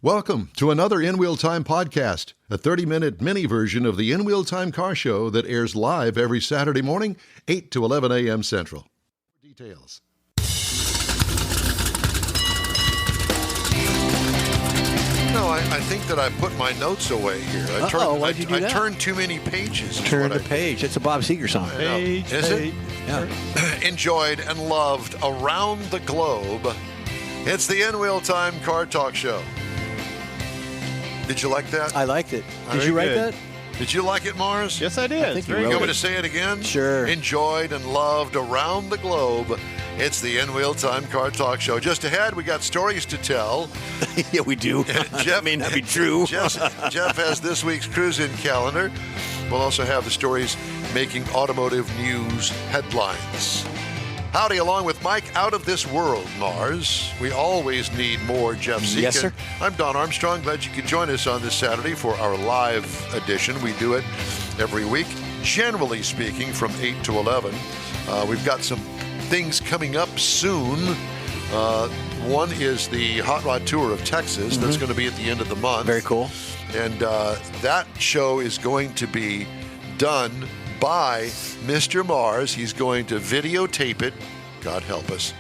Welcome to another In Wheel Time podcast, a 30-minute mini version of the In Wheel Time car show that airs live every Saturday morning, 8 to 11 a.m. Central. Details. No, I think that I put my notes away here. Why'd you do that? I turned too many pages. Turn the page. It's a Bob Seger song. Page, is it? Yeah. Enjoyed and loved around the globe. It's the In Wheel Time Car Talk Show. Did you like that? I liked it. Did Very you write good. that? Did you like it, Mars? Yes, I did. I think you You wrote want me it. to say it again? Sure. Enjoyed and loved around the globe. It's the In Wheel Time Car Talk Show. Just ahead, we got stories to tell. Yeah, we do. Jeff may not be true. Jeff has this week's cruise-in calendar. We'll also have the stories making automotive news headlines. Howdy, along with Mike out of this world, Mars. We always need more Jeff Seekin. Yes, sir. I'm Don Armstrong. Glad you could join us on this Saturday for our live edition. We do it every week, generally speaking, from 8 to 11. We've got some things coming up soon. One is the Hot Rod Tour of Texas. That's going to be at the end of the month. Very cool. And that show is going to be done by Mr. Mars. He's going to videotape it. God help us.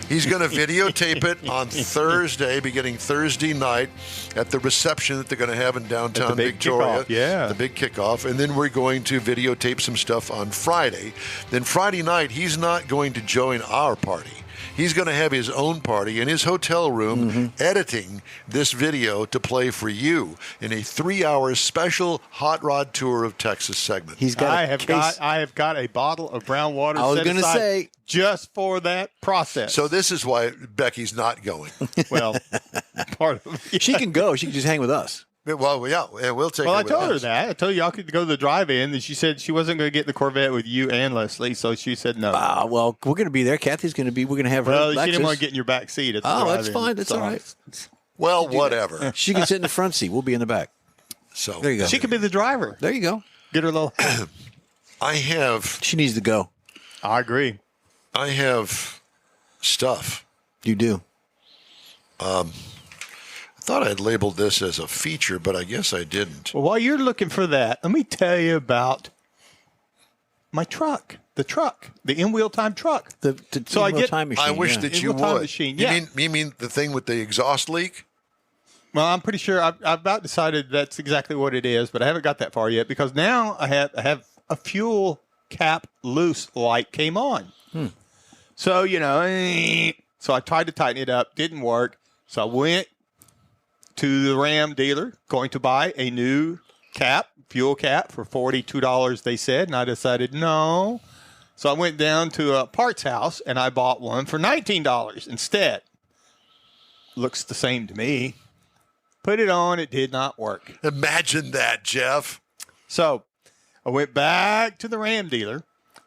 He's going to videotape it on Thursday, beginning Thursday night, at the reception that they're going to have in downtown Victoria. Kickoff, yeah. The big kickoff. And then we're going to videotape some stuff on Friday. Then Friday night, he's not going to join our party. He's going to have his own party in his hotel room, editing this video to play for you in a 3-hour special Hot Rod Tour of Texas segment. He's got I have got a bottle of brown water. I was set gonna aside say- just for that process. So this is why Becky's not going. well, part of it. She can go. She can just hang with us. Well, yeah, we'll take Well, her I with told her us. that. I told you I could go to the drive-in, and she said she wasn't going to get the Corvette with you and Leslie, so she said no. Well, we're going to be there. Kathy's going to be. We're going to have her. Well, she Lexus. didn't want to get in your back seat. At the Oh, that's drive-in, fine. That's so- all right. Well, whatever. She can sit in the front seat. We'll be in the back. So There you go. She could be the driver. There you go. Get her a little. I have She needs to go. I agree. stuff. You do. I thought I'd labeled this as a feature, but I guess I didn't. Well, while you're looking for that, let me tell you about my truck. The in-wheel time truck. The So I T-Mobile get- time machine. I wish yeah. that you In-wheel time would. machine, You yeah. mean the thing with the exhaust leak? Well, I'm pretty sure I've about decided that's exactly what it is, but I haven't got that far yet because now I have a fuel cap loose light came on. So, so I tried to tighten it up, didn't work. So I went to the Ram dealer, going to buy a new fuel cap for $42, they said, and I decided no. So I went down to a parts house and I bought one for $19 instead. Looks the same to me. Put it on, it did not work. Imagine that, Jeff. So I went back to the Ram dealer,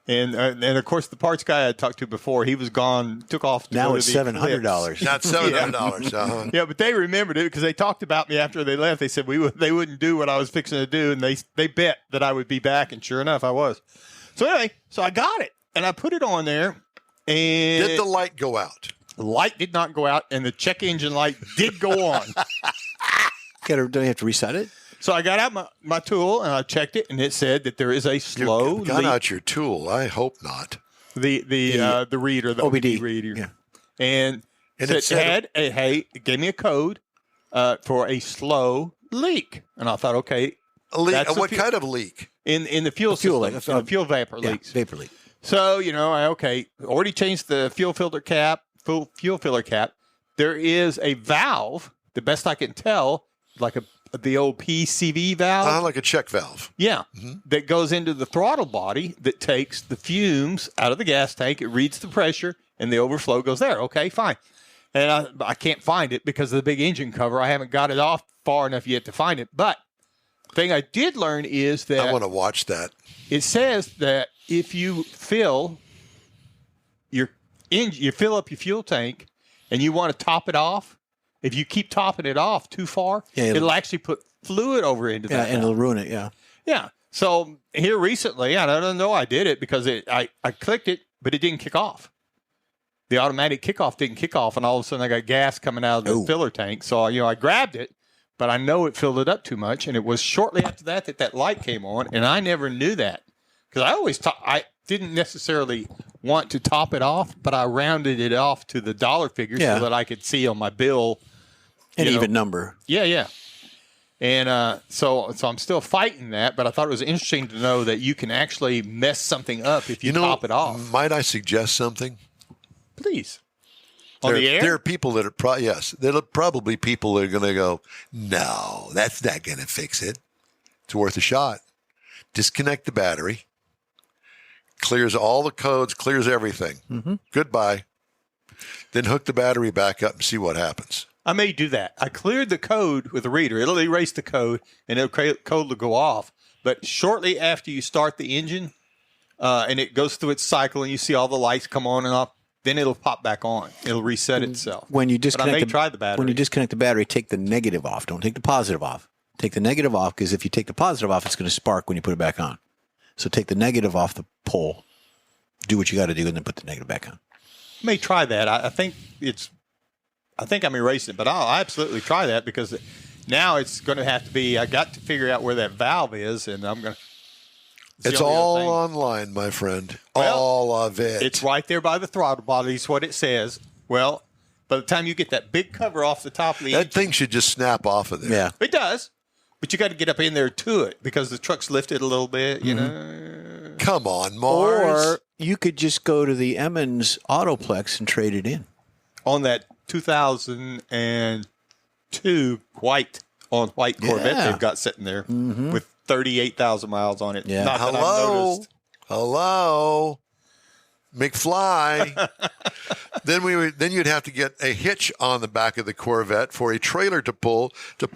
and of course the parts guy I talked to before, he was gone, took off. To Now go it's to the $700. Not $700. Uh-huh. Yeah, but they remembered it because they talked about me after they left. They said they wouldn't do what I was fixing to do, and they bet that I would be back, and sure enough, I was. So anyway, so I got it, and I put it on there, and Did the light go out? the light did not go out, and the check engine light did go on. Don't you have to reset it? So I got out my tool, and I checked it, and it said that there is a slow You got leak. out your tool. I hope not. The reader, the OBD. OBD reader, Yeah. and it said it gave me a code for a slow leak, and I thought, okay, A leak. That's a What few- kind of leak? in the fuel fuel system, leak. in the fuel vapor Yeah, leaks. vapor leak. So I already changed the fuel filler cap. There is a valve, the best I can tell, like the old PCV valve. Like a check valve. Yeah, that goes into the throttle body that takes the fumes out of the gas tank. It reads the pressure, and the overflow goes there. Okay, fine. And I can't find it because of the big engine cover. I haven't got it off far enough yet to find it. But the thing I did learn is I that want to watch that. it says that if you fill you fill up your fuel tank and you want to top it off, if you keep topping it off too far, Yeah, it'll actually put fluid over into Yeah, that. and it'll ruin it. Yeah. Yeah. So here recently, I don't know I did it because I clicked it, but it didn't kick off. The automatic kickoff didn't kick off, and all of a sudden I got gas coming out of the filler tank. So I grabbed it, but I know it filled it up too much. And it was shortly after that that light came on, and I never knew that because I always I didn't necessarily want to top it off, but I rounded it off to the dollar figure so that I could see on my bill an even number. Yeah. And so I'm still fighting that, but I thought it was interesting to know that you can actually mess something up if you top it off. Might I suggest something? Please. On the air? There are people that are there are probably people that are going to go, no, that's not going to fix it. It's worth a shot. Disconnect the battery. Clears all the codes, clears everything. Mm-hmm. Goodbye. Then hook the battery back up and see what happens. I may do that. I cleared the code with the reader. It'll erase the code, and the code will go off. But shortly after you start the engine, and it goes through its cycle, and you see all the lights come on and off, then it'll pop back on. It'll reset itself. When you disconnect, but I may try the battery. When you disconnect the battery, take the negative off. Don't take the positive off. Take the negative off because if you take the positive off, it's going to spark when you put it back on. So take the negative off the pole, do what you got to do, and then put the negative back on. I may try that. I think I'm erasing it, but I'll absolutely try that because now it's going to have to be. I got to figure out where that valve is, and I'm going to. It's all online, my friend. Well, all of it. It's right there by the throttle body. Is what it says. Well, by the time you get that big cover off the top of the engine, thing should just snap off of there. Yeah, it does. But you got to get up in there to it because the truck's lifted a little bit. You know. Come on, Mars. Or you could just go to the Emmons Autoplex and trade it in on that 2002 white Corvette they've got sitting there with 38,000 miles on it. Yeah. Not that I've noticed. Hello, McFly. Then you'd have to get a hitch on the back of the Corvette for a trailer to pull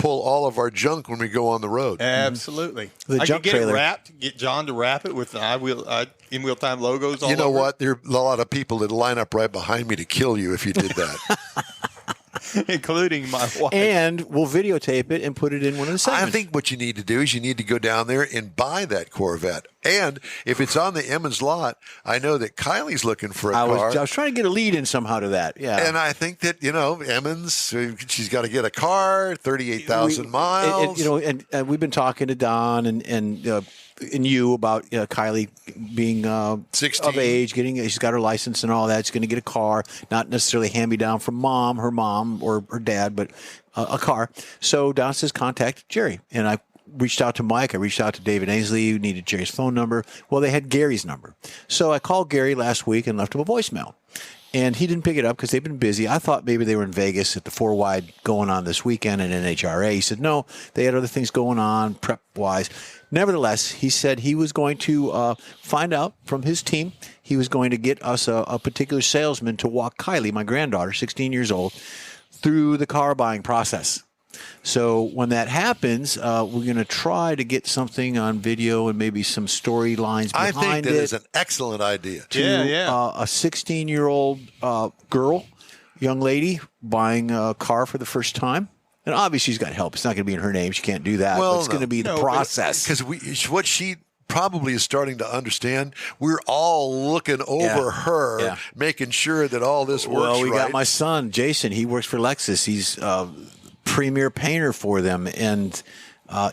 all of our junk when we go on the road. Absolutely. The I junk could get trailer. it wrapped, get John to wrap it with in-wheel time logos all You know over what? There are a lot of people that line up right behind me to kill you if you did that. including my wife. And we'll videotape it and put it in one of the segments. I think what you need to do is you need to go down there and buy that Corvette. And if it's on the Emmons lot, I know that Kylie's looking for a car. I was trying to get a lead in somehow to that. Yeah. And I think that, Emmons, she's got to get a car, 38,000 miles. And we've been talking to Don and you about Kylie being 16 of age, she's got her license and all that. She's going to get a car, not necessarily hand me down from her mom or her dad, but a car. So Don says contact Jerry, and I reached out to Mike. I reached out to David Ainsley, who needed Jerry's phone number. Well, they had Gary's number, so I called Gary last week and left him a voicemail. And he didn't pick it up because they've been busy. I thought maybe they were in Vegas at the 4-wide going on this weekend at NHRA. He said, no, they had other things going on prep-wise. Nevertheless, he said he was going to find out from his team. He was going to get us a particular salesman to walk Kylie, my granddaughter, 16 years old, through the car buying process. So when that happens, we're going to try to get something on video and maybe some storylines behind it. I think that is an excellent idea. A 16-year-old young lady buying a car for the first time. And obviously she's got help. It's not going to be in her name. She can't do that. Well, but it's going to be the process. Because what she probably is starting to understand, we're all looking over her, making sure that all this works Well, we right. got my son, Jason. He works for Lexus. He's premier painter for them, and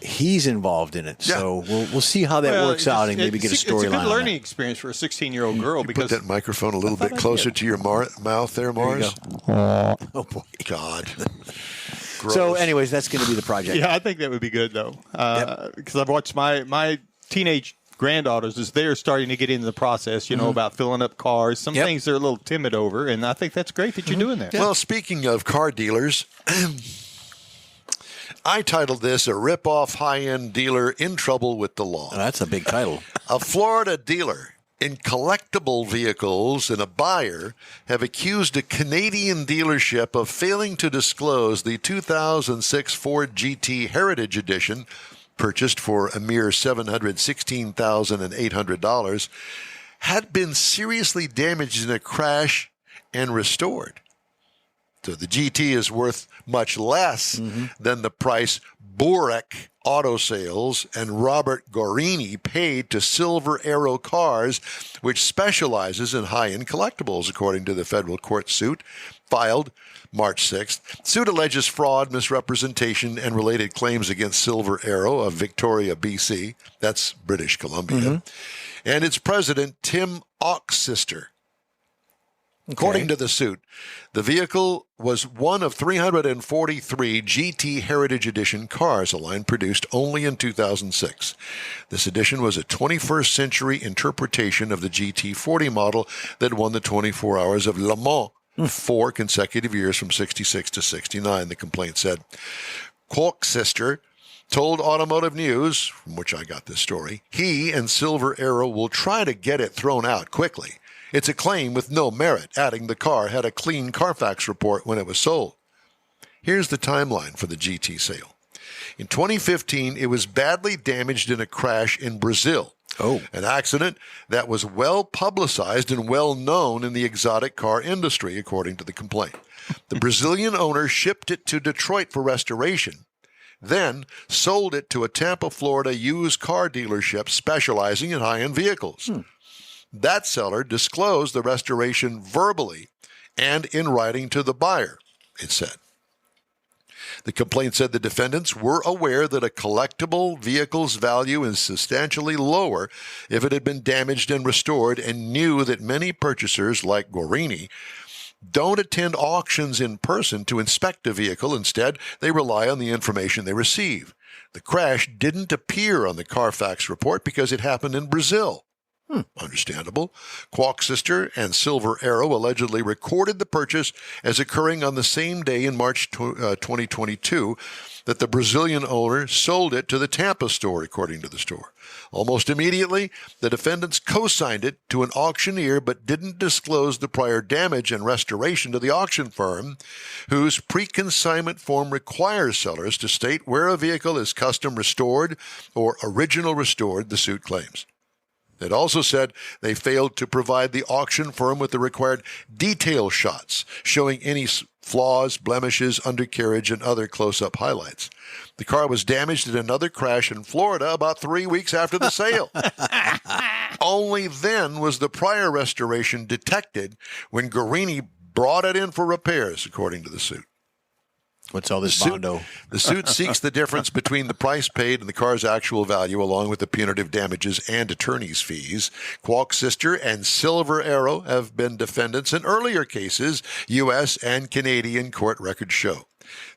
he's involved in it. Yeah. So we'll see how that works out and maybe get a storyline. It's a good learning experience for a 16-year-old girl. Put that microphone a little bit closer to your mouth there, Mars. Oh, boy. God. So anyways, that's going to be the project. Yeah, I think that would be good, though. Because I've watched my teenage granddaughters as they're starting to get into the process, about filling up cars. Some things they're a little timid over, and I think that's great that you're doing that. Well, speaking of car dealers, I titled this, A Rip-Off High-End Dealer in Trouble with the Law. Oh, that's a big title. A Florida dealer in collectible vehicles and a buyer have accused a Canadian dealership of failing to disclose the 2006 Ford GT Heritage Edition, purchased for a mere $716,800, had been seriously damaged in a crash and restored. So the GT is worth much less than the price Borek Auto Sales and Robert Gorini paid to Silver Arrow Cars, which specializes in high-end collectibles, according to the federal court suit filed March 6th. Suit alleges fraud, misrepresentation, and related claims against Silver Arrow of Victoria, BC. That's British Columbia. And its president, Tim Oxister. According to the suit, the vehicle was one of 343 GT Heritage Edition cars, a line produced only in 2006. This edition was a 21st century interpretation of the GT40 model that won the 24 Hours of Le Mans 4 consecutive years from 66 to 69, the complaint said. Qualksister told Automotive News, from which I got this story, he and Silver Arrow will try to get it thrown out quickly. It's a claim with no merit, adding the car had a clean Carfax report when it was sold. Here's the timeline for the GT sale. In 2015, it was badly damaged in a crash in Brazil. An accident that was well publicized and well known in the exotic car industry, according to the complaint. The Brazilian owner shipped it to Detroit for restoration, then sold it to a Tampa, Florida used car dealership specializing in high-end vehicles. That seller disclosed the restoration verbally and in writing to the buyer, it said. The complaint said the defendants were aware that a collectible vehicle's value is substantially lower if it had been damaged and restored, and knew that many purchasers, like Gorini, don't attend auctions in person to inspect a vehicle. Instead, they rely on the information they receive. The crash didn't appear on the Carfax report because it happened in Brazil. Understandable. Qualksister and Silver Arrow allegedly recorded the purchase as occurring on the same day in March 2022 that the Brazilian owner sold it to the Tampa store, according to the store. Almost immediately, the defendants co-signed it to an auctioneer but didn't disclose the prior damage and restoration to the auction firm, whose pre-consignment form requires sellers to state where a vehicle is custom restored or original restored, the suit claims. It also said they failed to provide the auction firm with the required detail shots showing any flaws, blemishes, undercarriage, and other close-up highlights. The car was damaged in another crash in Florida about 3 weeks after the sale. Only then was the prior restoration detected when Gorini brought it in for repairs, according to the suit. What's all this bondo? The suit seeks the difference between the price paid and the car's actual value, along with the punitive damages and attorney's fees. Qualksister and Silver Arrow have been defendants in earlier cases, U.S. and Canadian court records show.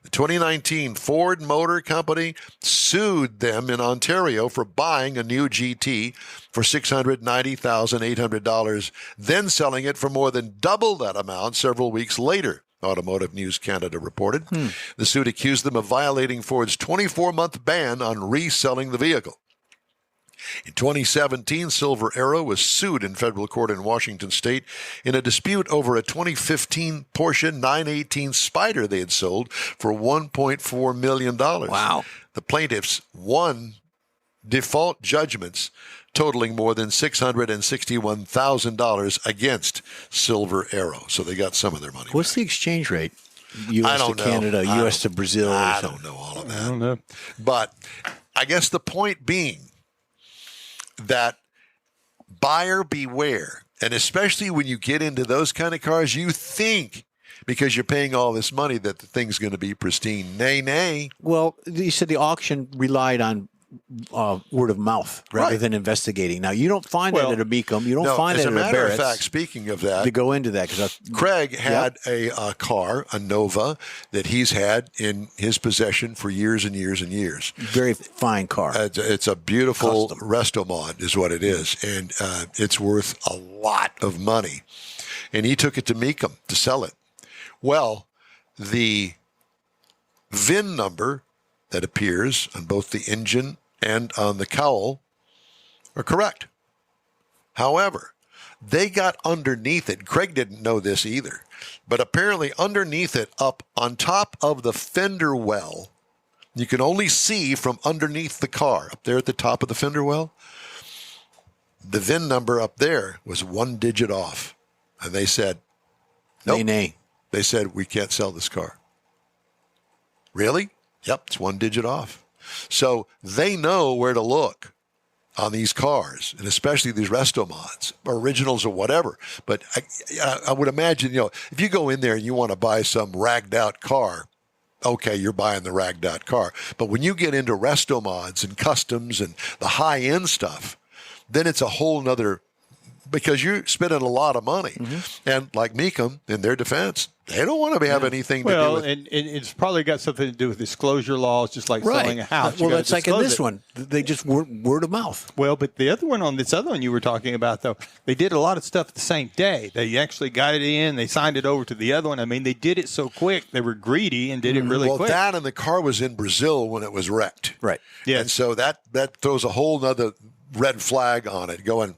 The 2019 Ford Motor Company sued them in Ontario for buying a new GT for $690,800, then selling it for more than double that amount several weeks later. Automotive News Canada reported. The suit accused them of violating Ford's 24-month ban on reselling the vehicle. In 2017, Silver Arrow was sued in federal court in Washington state in a dispute over a 2015 Porsche 918 Spyder they had sold for $1.4 million. Wow. The plaintiffs won default judgments totaling more than $661,000 against Silver Arrow. So they got some of their money What's back. the exchange rate? U.S. to Canada, U.S. to Brazil? I don't know all of that. I don't know. But I guess the point being that buyer beware. And especially when you get into those kind of cars, you think because you're paying all this money that the thing's going to be pristine. Nay, nay. Well, you said the auction relied on word of mouth rather than investigating. Now, you don't find that at a Beacom. You don't find that at a As a matter of Barrett's. fact, speaking of that, To go into that, because Craig had a car, a Nova, that he's had in his possession for years and years and years. very fine car. It's a beautiful Custom. resto mod is what it is, and it's worth a lot of money. And he took it to Mecum to sell it. Well, the VIN number that appears on both the engine and on the cowl are correct. However, they got underneath it. Craig didn't know this either, but apparently underneath it, up on top of the fender well, you can only see from underneath the car, up there at the top of the fender well, the VIN number up there was 1 digit off. And they said, nope. Nay. They said, we can't sell this car. Really? Yep, it's 1 digit off. So they know where to look on these cars, and especially these resto mods, originals or whatever. But I would imagine, if you go in there and you want to buy some ragged out car, okay, you're buying the ragged out car. But when you get into resto mods and customs and the high end stuff, then it's a whole nother, because you're spending a lot of money. And like Mecum, in their defense, they don't want to have anything to do with and it's probably got something to do with disclosure laws, just like selling a house. Well, that's like in this one. They just word of mouth. Well, but the other one, on this other one you were talking about, though, they did a lot of stuff the same day. They actually got it in. They signed it over to the other one. I mean, they did it so quick. They were greedy and did it really quick. Well, that and the car was in Brazil when it was wrecked. Right. Yeah. And so that throws a whole nother red flag on it, going,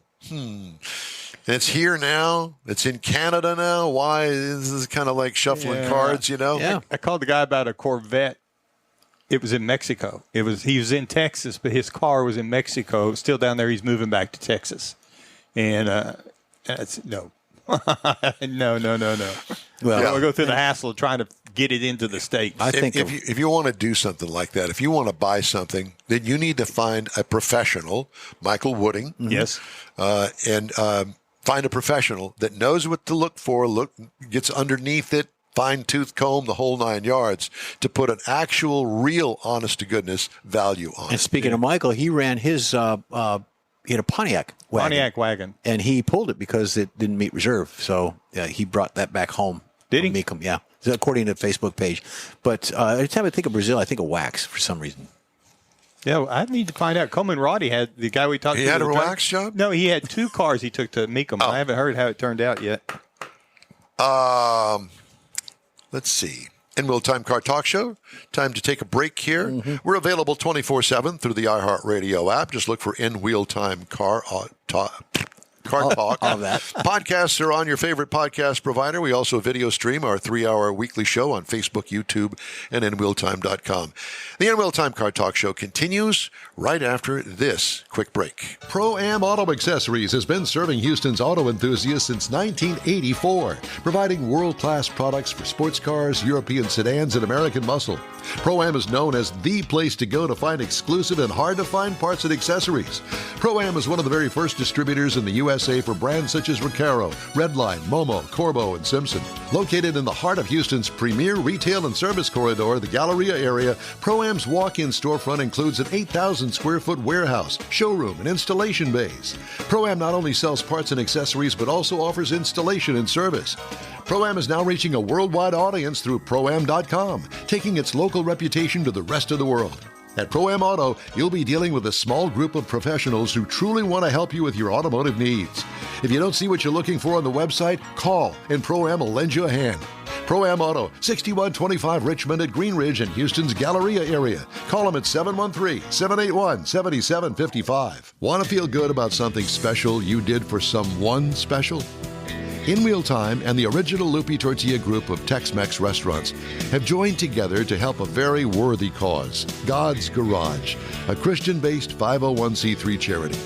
It's here now. It's in Canada now. Why? This is kind of like shuffling cards, Yeah. I called the guy about a Corvette. It was in Mexico. He was in Texas, but his car was in Mexico. Still down there. He's moving back to Texas. And no. No. Well, we'll go through the hassle of trying to get it into the States. I think if you want to do something like that, if you want to buy something, then you need to find a professional, Michael Wooding. Yes. And find a professional that knows what to look for, gets underneath it, fine-tooth comb, the whole 9 yards, to put an actual, real, honest-to-goodness value on it. And speaking of Michael, he ran his he had a Pontiac wagon. And he pulled it because it didn't meet reserve. So he brought that back home. Did he? Mecum, yeah. According to the Facebook page. But every time I think of Brazil, I think of wax for some reason. Yeah, I need to find out. Coleman Roddy had the guy we talked to. He had a wax job? No, he had 2 cars he took to Mecum. I haven't heard how it turned out yet. Let's see. In-Wheel Time Car Talk Show. Time to take a break here. We're available 24/7 through the iHeartRadio app. Just look for In-Wheel Time Car Talk. All that. Podcasts are on your favorite podcast provider. We also video stream our 3-hour weekly show on Facebook, YouTube, and InWheelTime.com. The In-Wheel Time Car Talk Show continues right after this quick break. Pro-Am Auto Accessories has been serving Houston's auto enthusiasts since 1984, providing world-class products for sports cars, European sedans, and American muscle. Pro-Am is known as the place to go to find exclusive and hard-to-find parts and accessories. Pro-Am is one of the very first distributors in the USA for brands such as Recaro, Redline, Momo, Corbo, and Simpson. Located in the heart of Houston's premier retail and service corridor, the Galleria area, Pro-Am's walk-in storefront includes an 8,000-square-foot warehouse, showroom, and installation bays. Pro-Am not only sells parts and accessories, but also offers installation and service. Pro-Am is now reaching a worldwide audience through Pro-Am.com, taking its local reputation to the rest of the world. At Pro-Am Auto, you'll be dealing with a small group of professionals who truly want to help you with your automotive needs. If you don't see what you're looking for on the website, call and Pro-Am will lend you a hand. Pro-Am Auto, 6125 Richmond at Green Ridge in Houston's Galleria area. Call them at 713-781-7755. Want to feel good about something special you did for someone special? In-Wheel Time and the original Lupi Tortilla group of Tex-Mex restaurants have joined together to help a very worthy cause, God's Garage, a Christian-based 501c3 charity.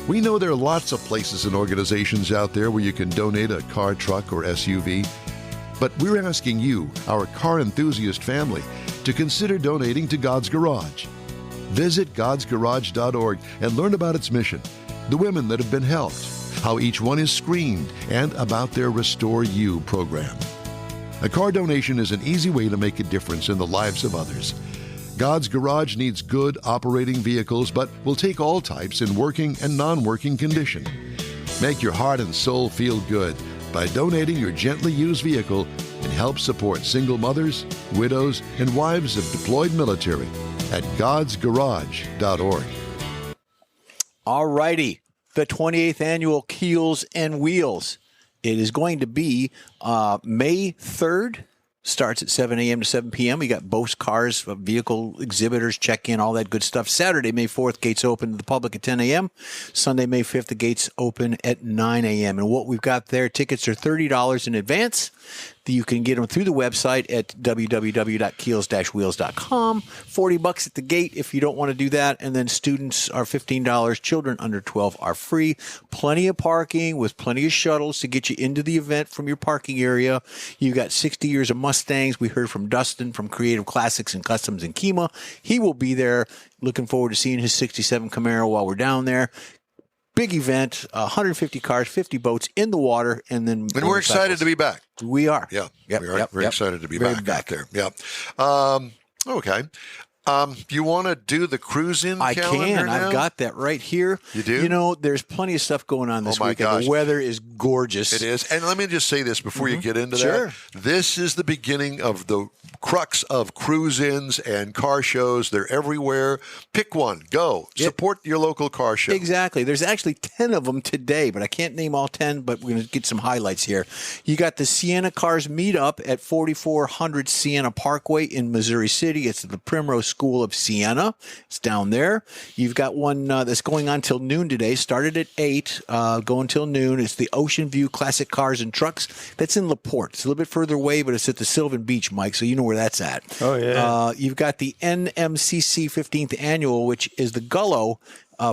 We know there are lots of places and organizations out there where you can donate a car, truck, or SUV, but we're asking you, our car enthusiast family, to consider donating to God's Garage. Visit godsgarage.org and learn about its mission, the women that have been helped, how each one is screened, and about their Restore You program. A car donation is an easy way to make a difference in the lives of others. God's Garage needs good operating vehicles, but will take all types in working and non-working condition. Make your heart and soul feel good by donating your gently used vehicle and help support single mothers, widows, and wives of deployed military at godsgarage.org. All righty. The 28th annual Keels and Wheels. It is going to be May 3rd. Starts at 7 a.m. to 7 p.m. We got Bose cars, vehicle exhibitors, check-in, all that good stuff. Saturday, May 4th, gates open to the public at 10 a.m. Sunday, May 5th, the gates open at 9 a.m. And what we've got there, tickets are $30 in advance. You can get them through the website at www.keels-wheels.com. $40 at the gate if you don't want to do that. And then students are $15. Children under 12 are free. Plenty of parking with plenty of shuttles to get you into the event from your parking area. You've got 60 years of Mustangs. We heard from Dustin from Creative Classics and Customs in Kemah. He will be there. Looking forward to seeing his 67 Camaro while we're down there. Big event, 150 cars, 50 boats in the water, and then we're excited to be back. We are. Yeah, Yep, we are yep, very yep. excited to be Very back out there. Yeah. Okay. You want to do the cruise-in I calendar can. now? I've got that right here. You do? You know, there's plenty of stuff going on this Oh, my weekend. gosh. The weather is gorgeous. It is. And let me just say this before you get into Sure. that. This is the beginning of the crux of cruise-ins and car shows. They're everywhere. Pick one. Go. Yep. Support your local car show. Exactly. There's actually 10 of them today, but I can't name all 10, but we're going to get some highlights here. You got the Sienna Cars Meetup at 4400 Sienna Parkway in Missouri City. It's at the Primrose School of Sienna. It's down there. You've got one that's going on till noon today. Started at 8, going till noon. It's the Ocean View Classic Cars and Trucks. That's in LaPorte. It's a little bit further away, but it's at the Sylvan Beach, Mike, so you know where that's at. Oh, yeah. You've got the NMCC 15th Annual, which is the Gullo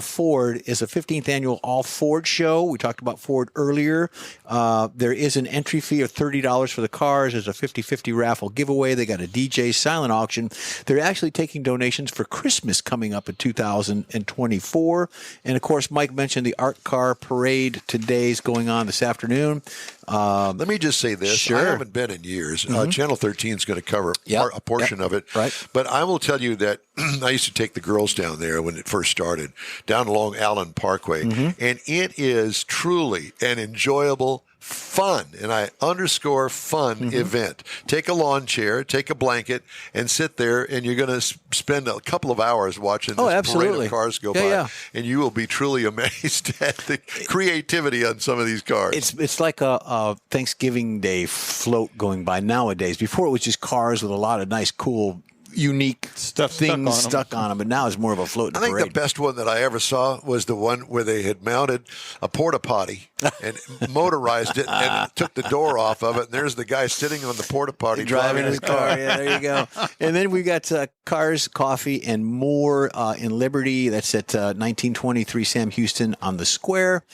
Ford is a 15th annual all Ford show. We talked about Ford earlier. There is an entry fee of $30 for the cars. There's a 50-50 raffle giveaway. They got a DJ silent auction. They're actually taking donations for Christmas coming up in 2024. And of course, Mike mentioned the Art Car Parade today's going on this afternoon. Let me just say this. Sure. I haven't been in years. Channel 13 is going to cover Yep. a portion of it. Right. But I will tell you that I used to take the girls down there when it first started, down along Allen Parkway. And it is truly an enjoyable, fun, and I underscore fun event. Take a lawn chair, take a blanket, and sit there, and you're going to spend a couple of hours watching this parade absolutely. of cars go Yeah, by. yeah. And you will be truly amazed at the creativity on some of these cars. It's like a Thanksgiving Day float going by nowadays. Before it was just cars with a lot of nice, cool, unique things stuck on them, but now it's more of a float in I the think parade. the best one that I ever saw was the one where they had mounted a porta potty and motorized it and took the door off of it. And there's the guy sitting on the porta potty driving his car. Yeah, there you go. And then we got Cars, Coffee, and More in Liberty. That's at 1923 Sam Houston on the Square.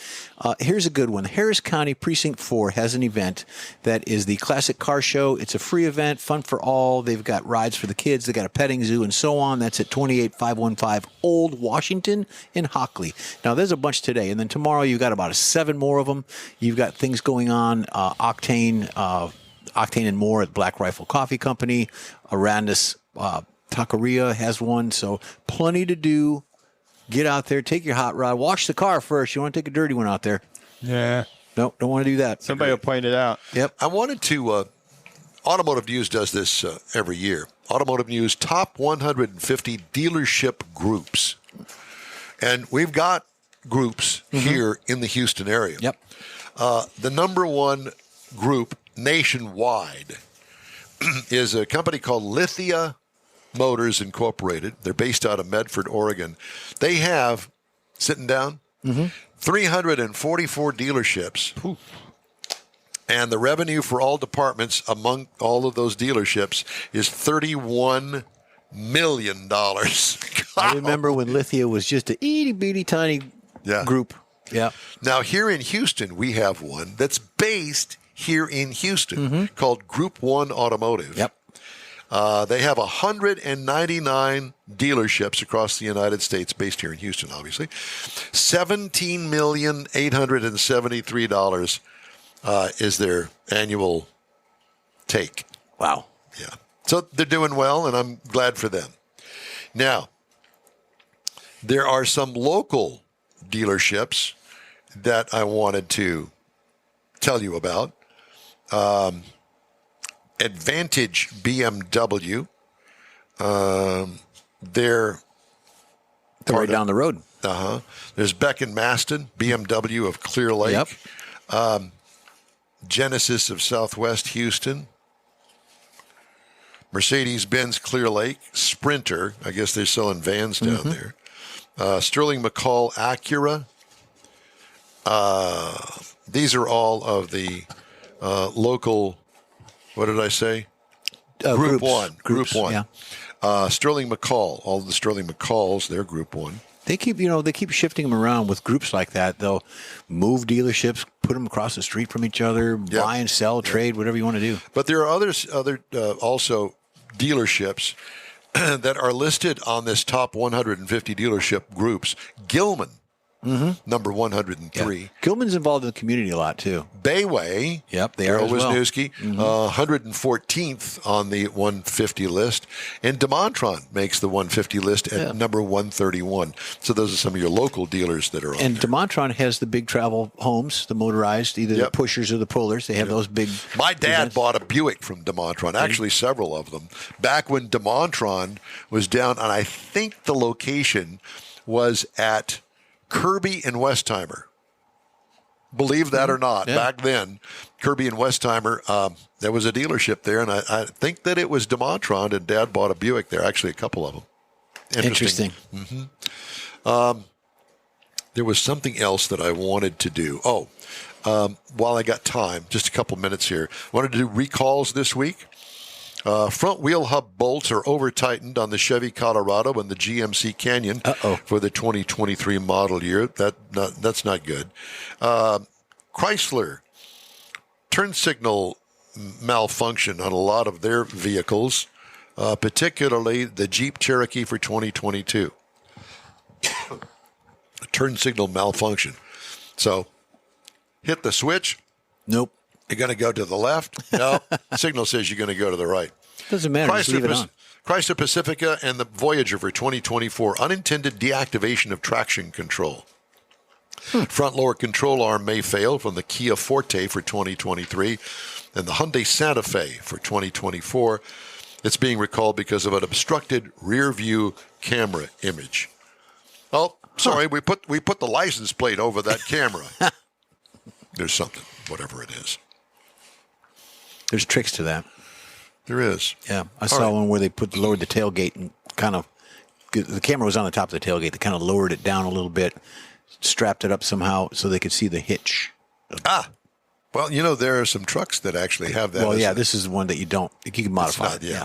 Here's a good one. Harris County Precinct 4 has an event that is the Classic Car Show. It's a free event, fun for all. They've got rides for the kids. They got a petting zoo and so on. That's at 28515 Old Washington in Hockley. Now, there's a bunch today. And then tomorrow you've got about 7 more of them. You've got things going on. Octane and More at Black Rifle Coffee Company. Arandis Taqueria has one. So plenty to do. Get out there. Take your hot rod. Wash the car first. You want to take a dirty one out there. Yeah. No, don't want to do that. Somebody will point it out. Yep. I wanted to, Automotive News does this every year. Automotive News top 150 dealership groups. And we've got groups here in the Houston area. Yep. The number one group nationwide is a company called Lithia Motors Incorporated. They're based out of Medford, Oregon. They have, sitting down, 344 dealerships. And the revenue for all departments among all of those dealerships is $31 million. I remember when Lithia was just a itty-bitty tiny group. Yeah. Now, here in Houston, we have one that's based here in Houston called Group 1 Automotive. Yep. They have 199 dealerships across the United States, based here in Houston, obviously. $17,873 is their annual take. Wow. Yeah. So they're doing well, and I'm glad for them. Now, there are some local dealerships that I wanted to tell you about. Advantage BMW. They're right down the road. There's Beck and Maston, BMW of Clear Lake. Yep. Genesis of Southwest Houston. Mercedes-Benz Clear Lake. Sprinter. I guess they're selling vans down there. Sterling McCall Acura. These are all of the local What did I say? Groups. Group one. Yeah. Sterling McCall. All the Sterling McCalls, they're Group 1. They keep shifting them around with groups like that. They'll move dealerships, put them across the street from each other, buy and sell, trade, whatever you want to do. But there are other also dealerships that are listed on this top 150 dealership groups. Gilman, number 103. Yeah. Gilman's involved in the community a lot, too. Bayway. Yep, they are as well. Wisniewski, 114th on the 150 list. And DeMontron makes the 150 list at number 131. So those are some of your local dealers that are on And there. DeMontron has the big travel homes, the motorized, either the pushers or the pullers. They have those big. My dad bought a Buick from DeMontron, actually several of them, back when DeMontron was down, and I think the location was at Kirby and Westheimer. Believe that or not, back then, Kirby and Westheimer, there was a dealership there, and I think that it was DeMontron, and Dad bought a Buick there, actually a couple of them. Interesting. There was something else that I wanted to do. While I got time, just a couple minutes here, wanted to do recalls this week. Front wheel hub bolts are over-tightened on the Chevy Colorado and the GMC Canyon for the 2023 model year. That's not good. Chrysler, turn signal malfunction on a lot of their vehicles, particularly the Jeep Cherokee for 2022. Turn signal malfunction. So hit the switch. Nope. You're going to go to the left? No. Signal says you're going to go to the right. Doesn't matter. Just leave it on. Chrysler Pacifica and the Voyager for 2024. Unintended deactivation of traction control. Front lower control arm may fail from the Kia Forte for 2023 and the Hyundai Santa Fe for 2024. It's being recalled because of an obstructed rear view camera image. Oh, sorry, we put the license plate over that camera. There's something, whatever it is. There's tricks to that. There is. Yeah, I saw one where they lowered the tailgate and kind of the camera was on the top of the tailgate. They kind of lowered it down a little bit, strapped it up somehow so they could see the hitch. Well, there are some trucks that actually have that. Well, this is the one that you can modify. Yeah.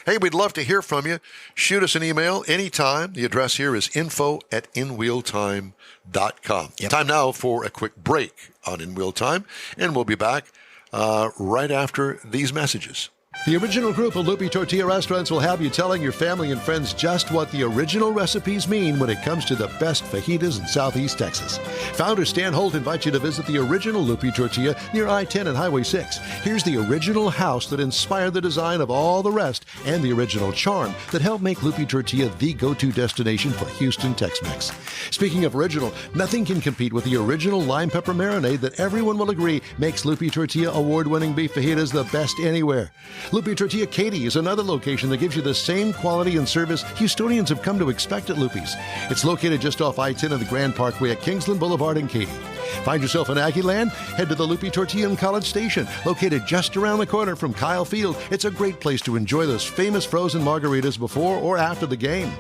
Hey, we'd love to hear from you. Shoot us an email anytime. The address here is info@inwheeltime.com. Yep. Time now for a quick break on In Wheel Time, and we'll be back right after these messages. The original group of Loopy Tortilla restaurants will have you telling your family and friends just what the original recipes mean when it comes to the best fajitas in Southeast Texas. Founder Stan Holt invites you to visit the original Loopy Tortilla near I-10 and Highway 6. Here's the original house that inspired the design of all the rest and the original charm that helped make Loopy Tortilla the go-to destination for Houston Tex-Mex. Speaking of original, nothing can compete with the original lime pepper marinade that everyone will agree makes Loopy Tortilla award-winning beef fajitas the best anywhere. Loopy Tortilla Katy is another location that gives you the same quality and service Houstonians have come to expect at Loopy's. It's located just off I-10 and the Grand Parkway at Kingsland Boulevard in Katy. Find yourself in Aggieland? Head to the Loopy Tortilla in College Station, located just around the corner from Kyle Field. It's a great place to enjoy those famous frozen margaritas before or after the game.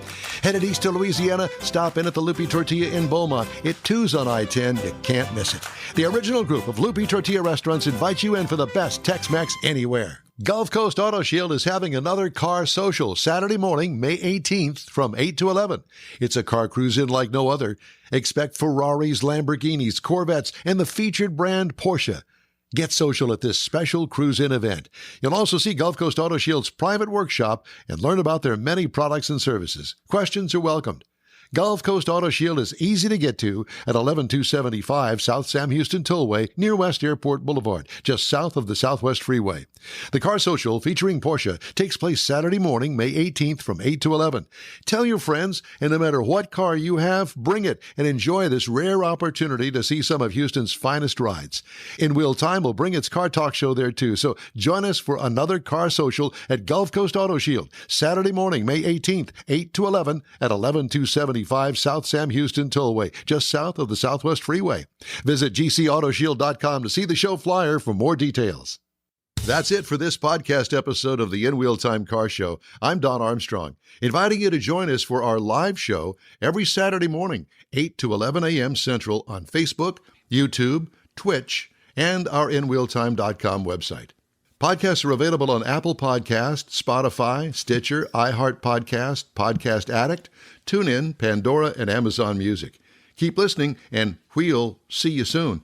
Headed east to Louisiana? Stop in at the Loopy Tortilla in Beaumont. It too's on I-10. You can't miss it. The original group of Loopy Tortilla restaurants invite you in for the best Tex-Mex anywhere. Gulf Coast Auto Shield is having another car social Saturday morning, May 18th from 8 to 11. It's a car cruise-in like no other. Expect Ferraris, Lamborghinis, Corvettes, and the featured brand Porsche. Get social at this special cruise-in event. You'll also see Gulf Coast Auto Shield's private workshop and learn about their many products and services. Questions are welcomed. Gulf Coast Auto Shield is easy to get to at 11275 South Sam Houston Tollway near West Airport Boulevard, just south of the Southwest Freeway. The Car Social featuring Porsche takes place Saturday morning, May 18th from 8 to 11. Tell your friends, and no matter what car you have, bring it and enjoy this rare opportunity to see some of Houston's finest rides. In Wheel Time will bring its car talk show there too, so join us for another Car Social at Gulf Coast Auto Shield, Saturday morning, May 18th, 8 to 11 at 11275 South Sam Houston Tollway, just south of the Southwest Freeway. Visit gcautoshield.com to see the show flyer for more details. That's it for this podcast episode of the In Wheel Time Car Show. I'm Don Armstrong, inviting you to join us for our live show every Saturday morning, 8 to 11 a.m. Central on Facebook, YouTube, Twitch, and our InWheelTime.com website. Podcasts are available on Apple Podcasts, Spotify, Stitcher, iHeart Podcast, Podcast Addict, TuneIn, Pandora, and Amazon Music. Keep listening, and we'll see you soon.